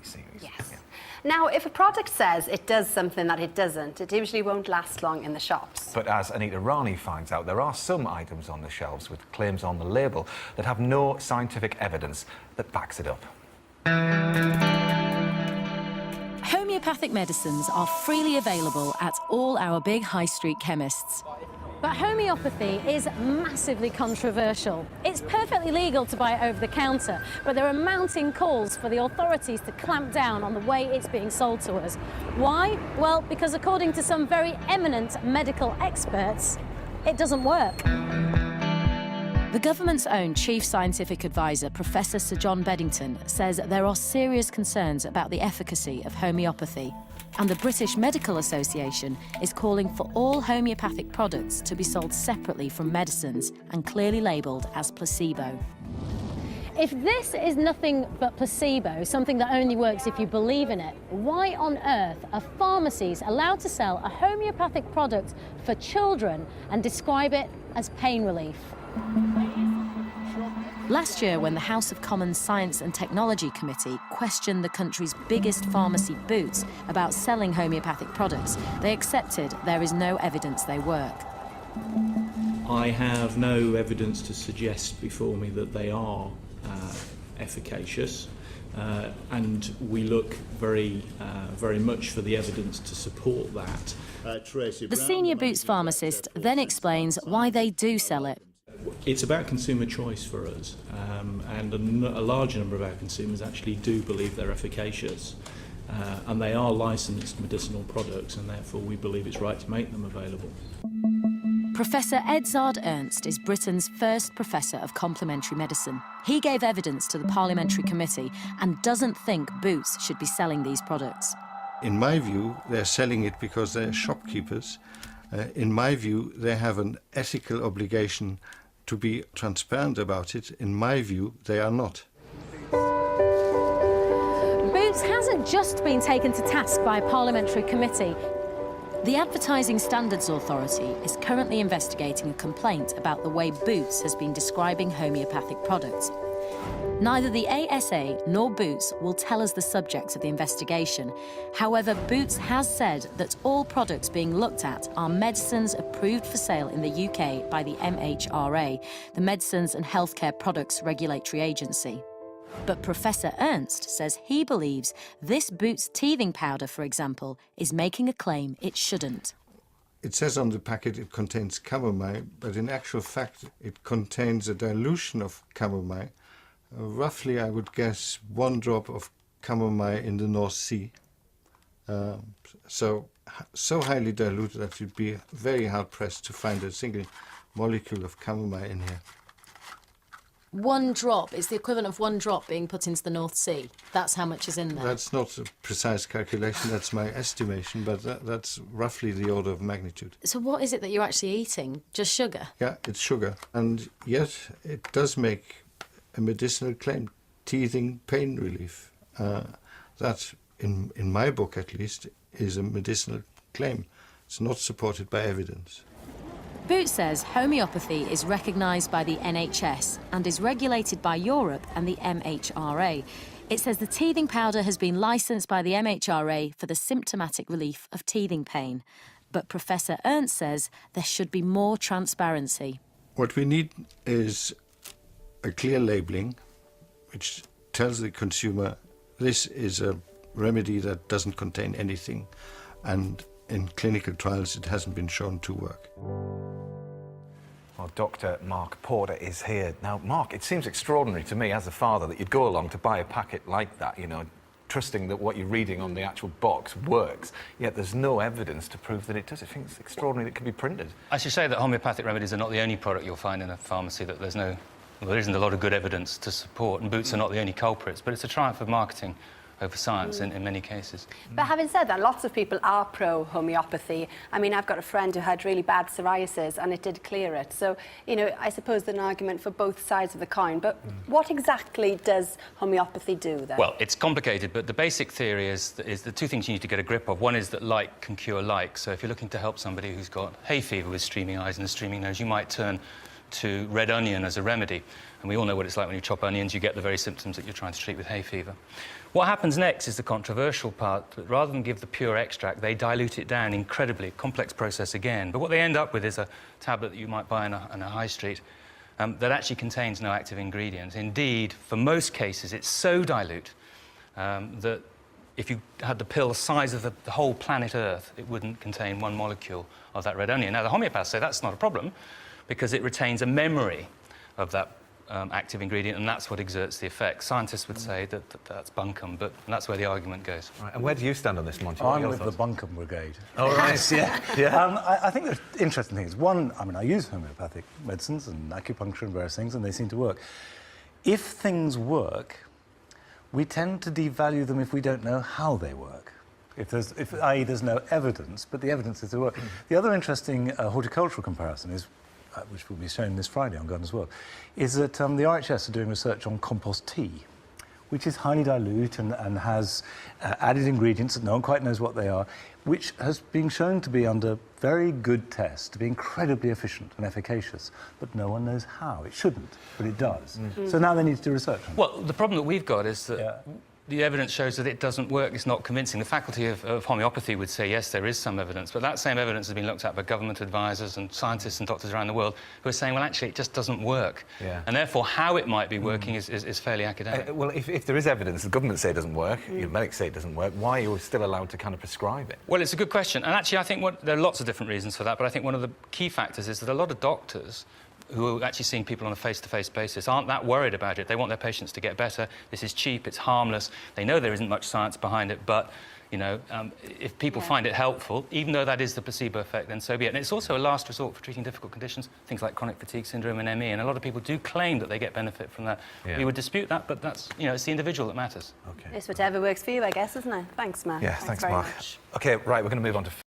series. Yes. Yeah. Now, if a product says it does something that it doesn't, it usually won't last long in the shops. But as Anita Rani finds out, there are some items on the shelves with claims on the label that have no scientific evidence that backs it up. Homeopathic medicines are freely available at all our big high street chemists. But homeopathy is massively controversial. It's perfectly legal to buy it over the counter, but there are mounting calls for the authorities to clamp down on the way it's being sold to us. Why? Well, because according to some very eminent medical experts, it doesn't work. The government's own chief scientific advisor, Professor Sir John Beddington, says there are serious concerns about the efficacy of homeopathy. And the British Medical Association is calling for all homeopathic products to be sold separately from medicines and clearly labelled as placebo. If this is nothing but placebo, something that only works if you believe in it, why on earth are pharmacies allowed to sell a homeopathic product for children and describe it as pain relief? Last year, when the House of Commons Science and Technology Committee questioned the country's biggest pharmacy, Boots, about selling homeopathic products, they accepted there is no evidence they work. I have no evidence to suggest before me that they are efficacious, and we look very much for the evidence to support that. The senior Boots pharmacist then explains why they do sell it. It's about consumer choice for us, and a large number of our consumers actually do believe they're efficacious, and they are licensed medicinal products, and therefore we believe it's right to make them available. Professor Edzard Ernst is Britain's first professor of complementary medicine. He gave evidence to the Parliamentary Committee and doesn't think Boots should be selling these products. In my view, they're selling it because they're shopkeepers. In my view, they have an ethical obligation to be transparent about it. In my view, they are not. Boots hasn't just been taken to task by a parliamentary committee. The Advertising Standards Authority is currently investigating a complaint about the way Boots has been describing homeopathic products. Neither the ASA nor Boots will tell us the subject of the investigation. However, Boots has said that all products being looked at are medicines approved for sale in the UK by the MHRA, the Medicines and Healthcare Products Regulatory Agency. But Professor Ernst says he believes this Boots teething powder, for example, is making a claim it shouldn't. It says on the packet it contains chamomile, but in actual fact it contains a dilution of chamomile. Roughly, I would guess 1 drop of chamomile in the North Sea. So highly diluted that you'd be very hard-pressed to find a single molecule of chamomile in here. 1 drop is the equivalent of 1 drop being put into the North Sea. That's how much is in there. That's not a precise calculation, that's my estimation, but that's roughly the order of magnitude. So what is it that you're actually eating? Just sugar? Yeah, it's sugar. And yet it does make a medicinal claim, teething pain relief. That, in my book at least, is a medicinal claim. It's not supported by evidence. Boots says homeopathy is recognised by the NHS and is regulated by Europe and the MHRA. It says the teething powder has been licensed by the MHRA for the symptomatic relief of teething pain. But Professor Ernst says there should be more transparency. What we need is a clear labelling which tells the consumer this is a remedy that doesn't contain anything, and in clinical trials it hasn't been shown to work. Well, Dr. Mark Porter is here. Now, Mark, it seems extraordinary to me as a father that you'd go along to buy a packet like that, you know, trusting that what you're reading on the actual box works, yet there's no evidence to prove that it does. I think it's extraordinary that it can be printed. I should say that homeopathic remedies are not the only product you'll find in a pharmacy that there isn't a lot of good evidence to support, and Boots are not the only culprits, but it's a triumph of marketing over science in many cases. But having said that, lots of people are pro-homeopathy. I mean, I've got a friend who had really bad psoriasis and it did clear it. So, you know, I suppose there's an argument for both sides of the coin. But what exactly does homeopathy do then? Well, it's complicated, but the basic theory is the 2 things you need to get a grip of. One is that like can cure like. So if you're looking to help somebody who's got hay fever with streaming eyes and a streaming nose, you might turn to red onion as a remedy. And we all know what it's like when you chop onions, you get the very symptoms that you're trying to treat with hay fever. What happens next is the controversial part, that rather than give the pure extract, they dilute it down incredibly, complex process again. But what they end up with is a tablet that you might buy in a high street that actually contains no active ingredients. Indeed, for most cases, it's so dilute that if you had the pill the size of the whole planet Earth, it wouldn't contain one molecule of that red onion. Now, the homeopaths say that's not a problem because it retains a memory of that active ingredient, and that's what exerts the effect. Scientists would say that that's bunkum, but that's where the argument goes. Right, and where do you stand on this, Monty? I'm with the bunkum brigade. Oh, right. Yeah. I think there's interesting things. One, I mean, I use homeopathic medicines and acupuncture and various things, and they seem to work. If things work, we tend to devalue them if we don't know how they work. i.e. there's no evidence, but the evidence is they work. The other interesting horticultural comparison is, which will be shown this Friday on Gardeners' World, is that the RHS are doing research on compost tea, which is highly dilute and has added ingredients that no one quite knows what they are, which has been shown to be under very good tests to be incredibly efficient and efficacious, but no one knows how. It shouldn't, but it does. So now they need to do research on it. Well, the problem that we've got is that the evidence shows that it doesn't work, it's not convincing. The faculty of homeopathy would say, yes, there is some evidence, but that same evidence has been looked at by government advisors and scientists and doctors around the world who are saying, well, actually, it just doesn't work. Yeah. And therefore, how it might be working is fairly academic. Well, if there is evidence, the government say it doesn't work, your medics say it doesn't work, why are you still allowed to kind of prescribe it? Well, it's a good question. And actually, I think there are lots of different reasons for that, but I think one of the key factors is that a lot of doctors who are actually seeing people on a face-to-face basis aren't that worried about it. They want their patients to get better. This is cheap, it's harmless. They know there isn't much science behind it, but, you know, if people find it helpful, even though that is the placebo effect, then so be it. And it's also a last resort for treating difficult conditions, things like chronic fatigue syndrome and ME, and a lot of people do claim that they get benefit from that. Yeah. We would dispute that, but that's, you know, it's the individual that matters. Okay. It's whatever works for you, I guess, isn't it? Thanks, Mark. Yeah, thanks very Mark. much. OK, right, we're going to move on to